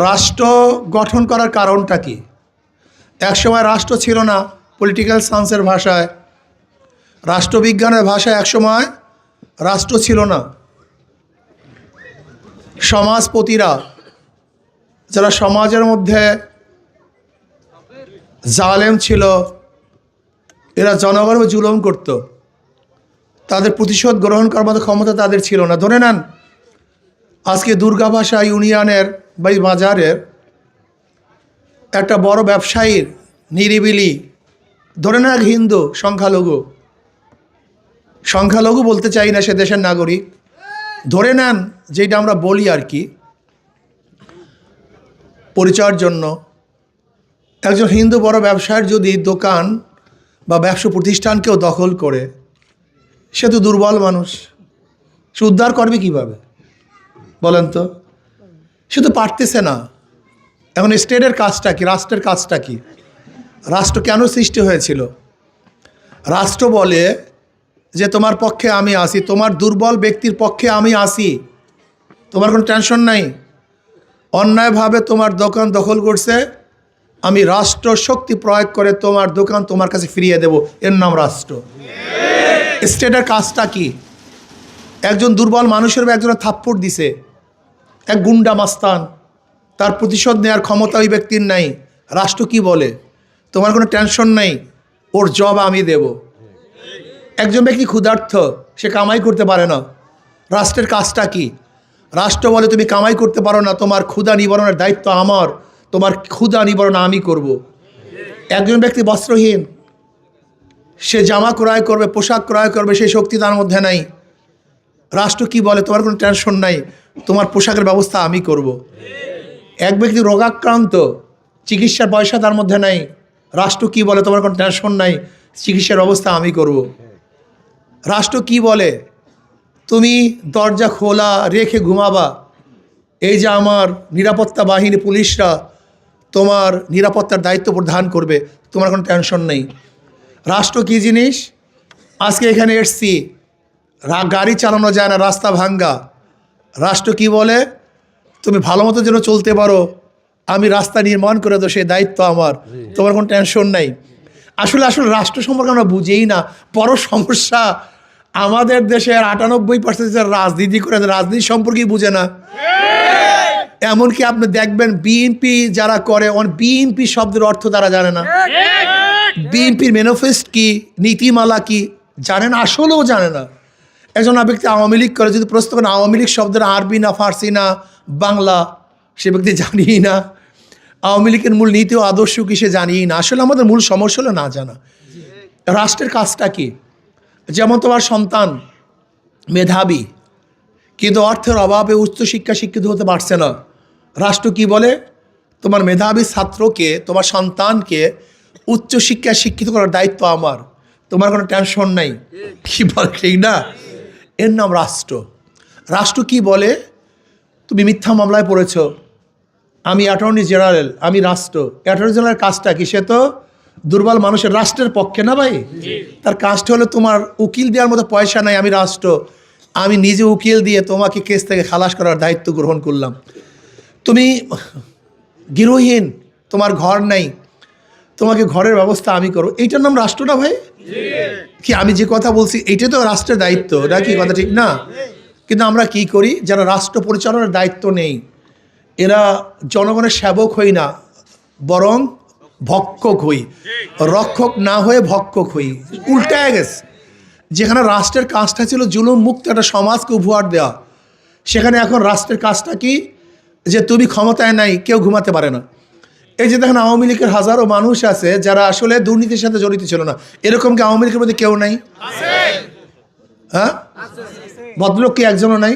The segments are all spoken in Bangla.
রাষ্ট্র গঠন করার কারণটা কি? একসময় রাষ্ট্র ছিল না, পলিটিক্যাল সায়েন্সের ভাষায়, রাষ্ট্রবিজ্ঞানের ভাষায় একসময় রাষ্ট্র ছিল না। সমাজপতিরা, যারা সমাজের মধ্যে জালেম ছিল, এরা জনগণকে জুলুম করত, তাদের প্রতিশোধ গ্রহণ করার মতো ক্ষমতা তাদের ছিল না। ধরে নেন আজকে দুর্গাভাষা ইউনিয়নের বা বাজারের একটা বড় ব্যবসায়ীর নিরিবিলি, ধরে নেন এক হিন্দু সংখ্যালঘু বলতে চাই না, সে দেশের নাগরিক, ধরে নেন যেটা আমরা বলি আর কি পরিচয়ের জন্য, একজন হিন্দু বড় ব্যবসায়ীর যদি দোকান বা ব্যবসা প্রতিষ্ঠানকেও দখল করে, সে তো দুর্বল মানুষ, সে উদ্ধার করবে কীভাবে বলেন তো? সে তো পারতেছে না। এখন স্টেটের কাজটা কি, রাষ্ট্রের কাজটা কি? রাষ্ট্র কেন সৃষ্টি হয়েছিল? রাষ্ট্র বলে যে তোমার পক্ষে আমি আসি, তোমার দুর্বল ব্যক্তির পক্ষে আমি আসি, তোমার কোনো টেনশন নাই। অন্যায়ভাবে তোমার দোকান দখল করছে, আমি রাষ্ট্র শক্তি প্রয়োগ করে তোমার দোকান তোমার কাছে ফিরিয়ে দেব, এর নাম রাষ্ট্র। স্টেটের কাজটা কি? একজন দুর্বল মানুষের একজনের থাপ্পড় দিছে এক গুন্ডা মাস্তান, তার প্রতিশোধ নেওয়ার ক্ষমতা ওই ব্যক্তির নাই। রাষ্ট্র কি বলে? তোমার কোনো টেনশন নাই, ওর জব আমি দেব। একজন ব্যক্তি ক্ষুধার্ত, সে কামাই করতে পারে না, রাষ্ট্রের কাজটা কি? রাষ্ট্র বলে তুমি কামাই করতে পারো না, তোমার ক্ষুধা নিবারণের দায়িত্ব আমার, তোমার ক্ষুধা নিবারণ আমি করব। একজন ব্যক্তি বস্ত্রহীন, সে জামা ক্রয় করবে, পোশাক ক্রয় করবে, সেই শক্তি তার মধ্যে নাই। রাষ্ট্র কি বলে? তোমার কোনো টেনশন নাই, তোমার পোশাকের ব্যবস্থা আমি করব। এক ব্যক্তি রোগাক্রান্ত, চিকিৎসার পয়সা তার মধ্যে নাই, রাষ্ট্র কি বলে? তোমার কোনো টেনশন নাই, চিকিৎসার ব্যবস্থা আমি করব। রাষ্ট্র কি বলে? তুমি দরজা খোলা রেখে ঘুমাবা, এই যে আমার নিরাপত্তা বাহিনী পুলিশরা তোমার নিরাপত্তার দায়িত্ব প্রদান করবে, তোমার কোনো টেনশন নেই। রাষ্ট্র কী জিনিস? আজকে এখানে এসছি, গাড়ি চালানো যায় না, রাস্তা ভাঙ্গা, রাষ্ট্র কি বলে? তুমি ভালো মতো যেন চলতে পারো, আমি রাস্তা নির্মাণ করে দেবো, সেই দায়িত্ব আমার, তোমার কোনো টেনশন নাই। আসলে রাষ্ট্র সম্পর্কে আমরা বুঝেই না। বড় সমস্যা, আমাদের দেশের 98% রাজনীতি করে, রাজনীতি সম্পর্কেই বুঝে না। এমনকি আপনি দেখবেন বিএনপি যারা করে, বিএনপি শব্দের অর্থ তারা জানে না, বিএনপির ম্যানিফেস্টো কি, নীতিমালা কি জানে না, আসলেও জানে না। একজন ব্যক্তি আওয়ামী লীগ করে, যদি প্রশ্ন করেন আওয়ামী লীগ শব্দের আরবি না ফার্সি না বাংলা, সে ব্যক্তি জানিই না। আওয়ামী লীগের মূল নীতি ও আদর্শ কি সে জানিই না। আসলে আমাদের মূল সমস্যা হলো না জানা। রাষ্ট্রের কাজটা কি? যেমন তোমার সন্তান মেধাবী, কিন্তু অর্থের অভাবে উচ্চশিক্ষা শিক্ষিত হতে পারছে না, রাষ্ট্র কি বলে? তোমার মেধাবী ছাত্রকে, তোমার সন্তানকে উচ্চশিক্ষায় শিক্ষিত করার দায়িত্ব আমার, তোমার কোনো টেনশন নাই। কি বলে? ঠিক না? এর নাম রাষ্ট্র। রাষ্ট্র কি বলে? তুমি মিথ্যা মামলায় পড়েছ, আমি অ্যাটর্নি জেনারেল, আমি রাষ্ট্র। অ্যাটর্নি জেনারেলের কাজটা কি? সে তো দুর্বল মানুষের, রাষ্ট্রের পক্ষে না ভাই। তার কাজটা হলো তোমার উকিল দেওয়ার মতো পয়সা নাই, আমি রাষ্ট্র, আমি নিজে উকিল দিয়ে তোমাকে কেস থেকে খালাস করার দায়িত্ব গ্রহণ করলাম। তুমি গৃহহীন, তোমার ঘর নাই, তোমাকে ঘরের ব্যবস্থা আমি করো, এইটার নাম রাষ্ট্র না ভাই? কি আমি যে কথা বলছি এইটা তো রাষ্ট্রের দায়িত্ব, এটা কি কথা ঠিক না? কিন্তু আমরা কি করি, যারা রাষ্ট্র পরিচালনার দায়িত্ব নেই, এরা জনগণের সেবক হই না, বরং ভক্ষক হই। রক্ষক না হয়ে ভক্ষক হই, উল্টায় গেছে। যেখানে রাষ্ট্রের কাজটা ছিল জুলুম মুক্ত একটা সমাজকে উপহার দেওয়া, সেখানে এখন রাষ্ট্রের কাজটা কি? যে তুমি ক্ষমতায় নাই, কেউ ঘুমাতে পারে না। এই যে দেখেন আওয়ামী লীগের হাজারো মানুষ আছে যারা আসলে দুর্নীতির সাথে জড়িত ছিল না, এরকম কি আওয়ামী লীগের মধ্যে কেউ নাই? হ্যাঁ, ভদ্রলোক কি একজনও নাই?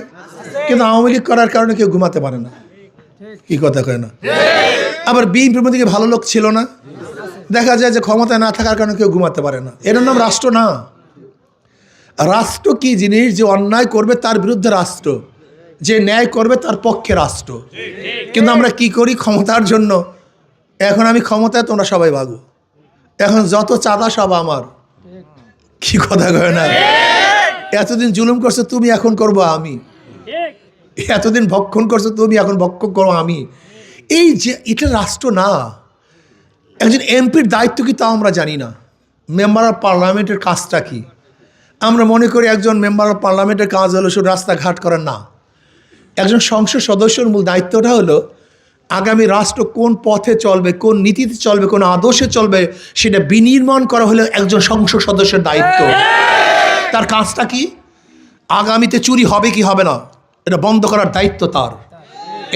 কিন্তু আওয়ামী লীগ করার কারণে কেউ ঘুমাতে পারে না। কি কথা কয় না? আবার বিএনপির মধ্যে কি ভালো লোক ছিল না? দেখা যায় যে ক্ষমতায় না থাকার কারণে কেউ ঘুমাতে পারে না। এর নাম রাষ্ট্র না। রাষ্ট্র কি জিনিস? যে অন্যায় করবে তার বিরুদ্ধে রাষ্ট্র, যে ন্যায় করবে তার পক্ষে রাষ্ট্র। কিন্তু আমরা কি করি? ক্ষমতার জন্য, এখন আমি ক্ষমতায়, তোমরা সবাই ভাগো, এখন যত চাঁদা সব আমার। কি কথা কয় না? এতদিন জুলুম করছো তুমি, এখন করবো আমি। এতদিন ভক্ষণ করছো তুমি, এখন ভক্ষণ করো আমি। এই যে এটা রাষ্ট্র না। একজন এমপির দায়িত্ব কি তাও আমরা জানি না। মেম্বার অফ পার্লামেন্টের কাজটা কি? আমরা মনে করি একজন মেম্বার অফ পার্লামেন্টের কাজ হলো শুধু রাস্তাঘাট করার। না, একজন সংসদ সদস্যর মূল দায়িত্বটা হলো আগামী রাষ্ট্র কোন পথে চলবে, কোন নীতিতে চলবে, কোন আদর্শে চলবে, সেটা বিনির্মাণ করা হলো একজন সংসদ সদস্যের দায়িত্ব। তার কাজটা কি? আগামীতে চুরি হবে কি হবে না এটা বন্ধ করার দায়িত্ব তার।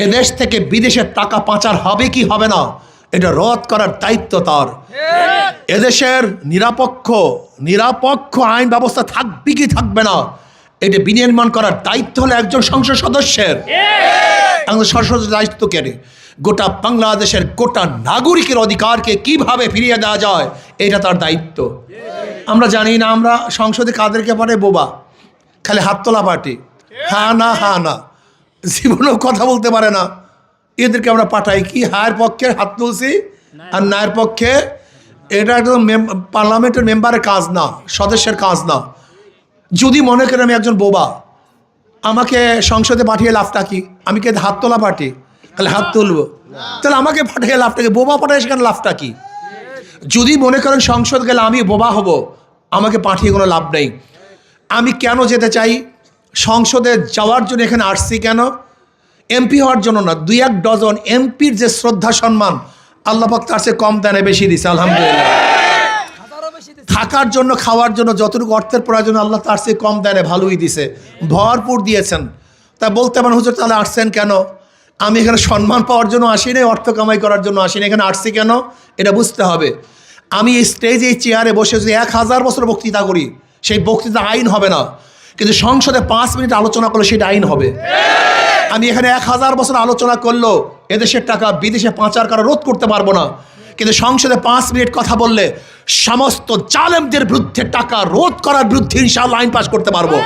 এদেশ থেকে বিদেশের টাকা পাচার হবে কি হবে না এটা রোধ করার দায়িত্ব তার। এদেশের নিরপেক্ষ আইন ব্যবস্থা থাকবে কি থাকবে না এটা বিনির্মাণ করার দায়িত্ব হলো একজন সংসদ সদস্যের। একজন সংসদ দায়িত্ব কেন? গোটা বাংলাদেশের গোটা নাগরিকের অধিকারকে কিভাবে ফিরিয়ে দেওয়া যায় এটা তার দায়িত্ব। আমরা জানি না, আমরা সংসদে কাদেরকে পাঠাই? বোবা, খালি হাত তোলা পার্টি, হ্যাঁ না, জীবনেও কথা বলতে পারে না। এদেরকে আমরা পাঠাই কি? হায়ের পক্ষে হাত তুলছি আর নায়ের পক্ষে। এটা একদম পার্লামেন্টের মেম্বারের কাজ না, সদস্যের কাজ না। যদি মনে করেন আমি একজন বোবা, আমাকে সংসদে পাঠিয়ে লাভটা কি? আমি কি হাত তোলা পার্টি? তাহলে হাত তুলবো? তাহলে আমাকে পাঠিয়ে লাভটা কি? বোবা পাঠায় সেখানে লাভটা কি? যদি মনে করেন সংসদ গেলে আমি বোবা হব, আমাকে পাঠিয়ে কোনো লাভ নেই। আমি কেন যেতে চাই? সংসদে যাওয়ার জন্য এখানে আসছি। কেন? এমপি হওয়ার জন্য না। 2-1 ডজন এমপির যে শ্রদ্ধা সম্মান আল্লাহ পাক তার চেয়ে কম দেয় বেশি দিছে, আলহামদুলিল্লাহ। থাকার জন্য, খাওয়ার জন্য যতটুকু অর্থের প্রয়োজন আল্লাহ তার চেয়ে কম দেয় ভালোই দিছে, ভরপুর দিয়েছেন। তা বলতে পারেন হুজুর তাহলে আসছেন কেন? আমি এখানে সম্মান পাওয়ার জন্য আসি না, অর্থ কামাই করার জন্য আসি না। এখানে আসছি কেন এটা বুঝতে হবে। আমি এই স্টেজে, এই চেয়ারে বসে যদি 1000 বছর বক্তৃতা করি, সেই বক্তৃতা আইন হবে না। কিন্তু সংসদে 5 মিনিট আলোচনা করলে সেটা আইন হবে। আমি এখানে 1000 বছর আলোচনা করলো এদেশের টাকা বিদেশে পাচার করা রোধ করতে পারবো না, কিন্তু সংসদে 5 মিনিট কথা বললে সমস্ত জালেমদের বিরুদ্ধে টাকা রোধ করার বিরুদ্ধে ইনশাআল্লাহ আইন পাস করতে পারবো।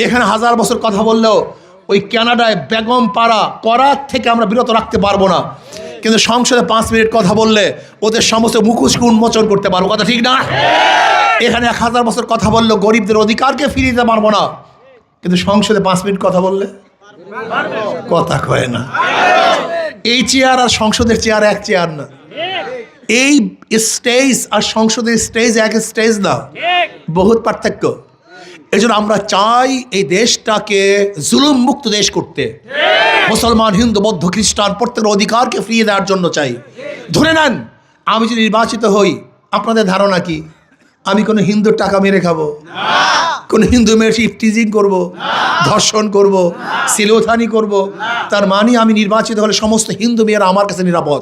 এখানে 1000 বছর কথা বললেও ওই কানাডায় বেগম পাড়া করার থেকে আমরা বিরত রাখতে পারবো না, কিন্তু সংসদে 5 মিনিট কথা বললে ওদের সমস্ত মুখোশকে উন্মোচন করতে পারবো। কথা ঠিক না? এখানে 1000 বছর কথা বললেও গরিবদের অধিকারকে ফিরিয়ে দিতে পারবো না, কিন্তু সংসদে 5 মিনিট কথা বললে কথা কয় না। এই চেয়ার আর সংসদের চেয়ার এক চেয়ার না। এই স্টেজ আর সংসদের স্টেজ এক স্টেজ না, বহুত পার্থক্য। এই জন্য আমরা চাই এই দেশটাকে জুলুম মুক্ত দেশ করতে। মুসলমান, হিন্দু, বৌদ্ধ, খ্রিস্টান প্রত্যেকের অধিকারকে ফিরিয়ে দেওয়ার জন্য চাই। ধরে নেন আমি যদি নির্বাচিত হই, আপনাদের ধারণা কি আমি কোনো হিন্দুর টাকা মেরে খাবো? কোন হিন্দু মেয়ের ইফটিজিং করব, ধর্ষণ করব, সিলোথানি করব? তার মানে আমি নির্বাচিত হলে সমস্ত হিন্দু মেয়েরা আমার কাছে নিরাপদ।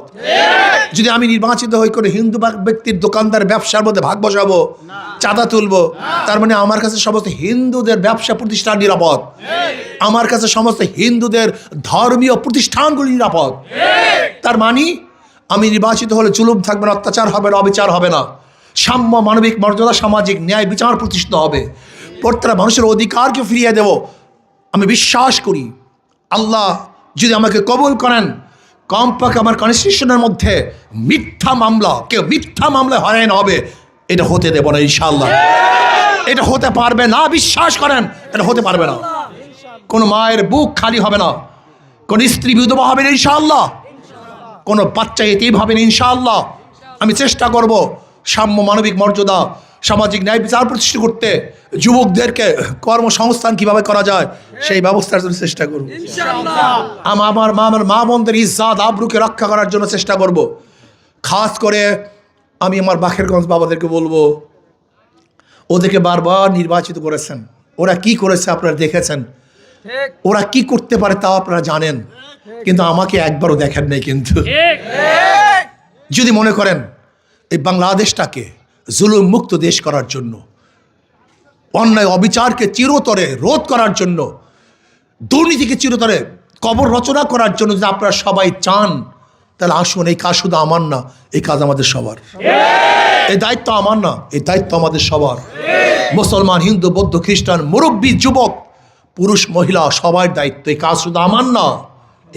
যদি আমি নির্বাচিত হই কোনো হিন্দু ব্যক্তির দোকানদার ব্যবসার মধ্যে ভাগ বসাবো, চাঁদা তুলবো, তার মানে আমার কাছে সমস্ত হিন্দুদের ব্যবসা প্রতিষ্ঠান নিরাপদ। আমার কাছে সমস্ত হিন্দুদের ধর্মীয় প্রতিষ্ঠানগুলি নিরাপদ। তার মানে আমি নির্বাচিত হলে জুলুম থাকবে না, অত্যাচার হবে না, অবিচার হবে না, সাম্য, মানবিক মর্যাদা, সামাজিক ন্যায় বিচার প্রতিষ্ঠিত হবে। প্রত্যেকটা মানুষের অধিকারকে ফিরিয়ে দেব। আমি বিশ্বাস করি আল্লাহ যদি আমাকে কবুল করেন, কমপক্ষে আমার কনস্টিটিউশনের মধ্যে কেউ মিথ্যা মামলায় হয়রান হবে এটা হতে দেব না ইনশাআল্লাহ। এটা হতে পারবে না, বিশ্বাস করেন এটা হতে পারবে না। কোনো মায়ের বুক খালি হবে না, কোন স্ত্রী বিধবা হবে না ইনশাআল্লাহ, কোনো বাচ্চা এতিম হবে না ইনশাআল্লাহ। আমি চেষ্টা করব সাম্য, মানবিক মর্যাদা, সামাজিক ন্যায় বিচার প্রতিষ্ঠা করতে। যুবকদেরকে কর্মসংস্থান কিভাবে করা যায় সেই ব্যবস্থার জন্য চেষ্টা করব। আমার মা বোনদের ইজ্জত আবরুকে রক্ষা করার জন্য চেষ্টা করব। খাস করে আমি আমার বাখেরগঞ্জ বাবাদেরকে বলবো, ওদেরকে বারবার নির্বাচিত করেছেন, ওরা কি করেছে আপনারা দেখেছেন, ওরা কি করতে পারে তাও আপনারা জানেন, কিন্তু আমাকে একবারও দেখেন নাই। কিন্তু যদি মনে করেন এই বাংলাদেশটাকে জুলুম মুক্ত দেশ করার জন্য, অন্যায় অবিচারকে চিরতরে রোধ করার জন্য, দুর্নীতিকে চিরতরে কবর রচনা করার জন্য যদি আপনারা সবাই চান, তাহলে আসুন। এই কাজ শুধু আমার না, এই কাজ আমাদের সবার। এই দায়িত্ব আমার না, এই দায়িত্ব আমাদের সবার। মুসলমান, হিন্দু, বৌদ্ধ, খ্রিস্টান, মুরব্বী, যুবক, পুরুষ, মহিলা সবার দায়িত্ব। এই কাজ শুধু আমার না,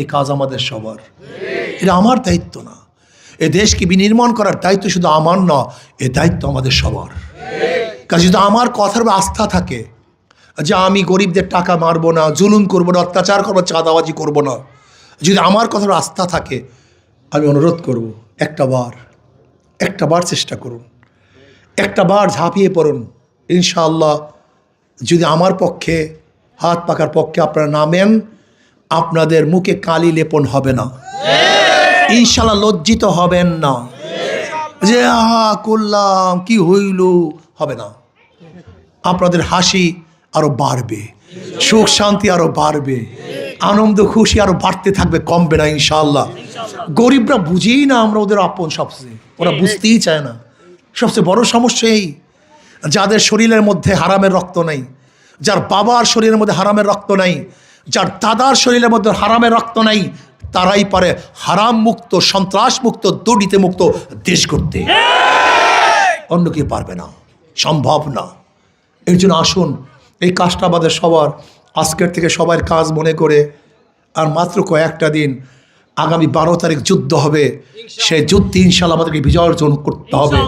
এই কাজ আমাদের সবার। এটা আমার দায়িত্ব না। এই দেশকে বিনির্মাণ করার দায়িত্ব শুধু আমার না, এই দায়িত্ব আমাদের সবার। কাজে যদি আমার কথার আস্থা থাকে, যে আমি গরিবদের টাকা মারবো না, জুলুম করবো না, অত্যাচার করবো, চাঁদাবাজি করবো না, যদি আমার কথার আস্থা থাকে, আমি অনুরোধ করব একটা বার চেষ্টা করুন, একটা বার ঝাঁপিয়ে পড়ুন। ইনশাআল্লাহ যদি আমার পক্ষে, হাত পাকার পক্ষে আপনারা নামেন, আপনাদের মুখে কালি লেপন হবে না, ইনশাআল্লাহ লজ্জিত হবেন না যে আহা করলাম কি হইল, হবে না। আপনাদের হাসি আরো বাড়বে, সুখ শান্তি আরো বাড়বে, আনন্দ খুশি আরো বাড়তে থাকবে, কমবে না ইনশাআল্লাহ। গরিবরা বুঝেই না আমরা ওদের আপন, সবচেয়ে ওরা বুঝতেই চায় না। সবচেয়ে বড় সমস্যা এই, যাদের শরীরের মধ্যে হারামের রক্ত নাই, যার বাবার শরীরের মধ্যে হারামের রক্ত নাই, যার দাদার শরীরের মধ্যে হারামের রক্ত নাই, তারাই পারে হারাম মুক্ত, সন্ত্রাস মুক্ত, দুর্নীতি মুক্ত দেশ করতে, অন্য কেউ পারবে না, সম্ভব না। এর জন্য আসুন এই কাজটা আমাদের সবার আজকের থেকে সবার কাজ মনে করে, আর মাত্র কয়েকটা দিন, আগামী 12 তারিখ যুদ্ধ হবে, সেই যুদ্ধে ইনশাআল্লাহ আমাদেরকে বিজয় অর্জন করতে হবে।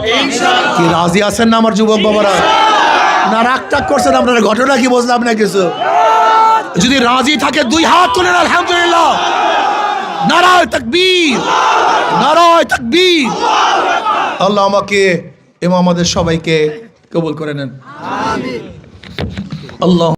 কি রাজি আছেন না আমার যুবক বাবারা? না রাগ টাগ করছেন আপনারা? ঘটনা কি বুঝলাম না কিছু। যদি রাজি থাকে 2 হাত তুলেন আলহামদুলিল্লাহ, নারায়ে তাকবীর, নারায়ে তাকবীর। আল্লাহ আমাকে এবং আমাদের সবাইকে কবুল করে নেন, আমিন। আল্লাহ।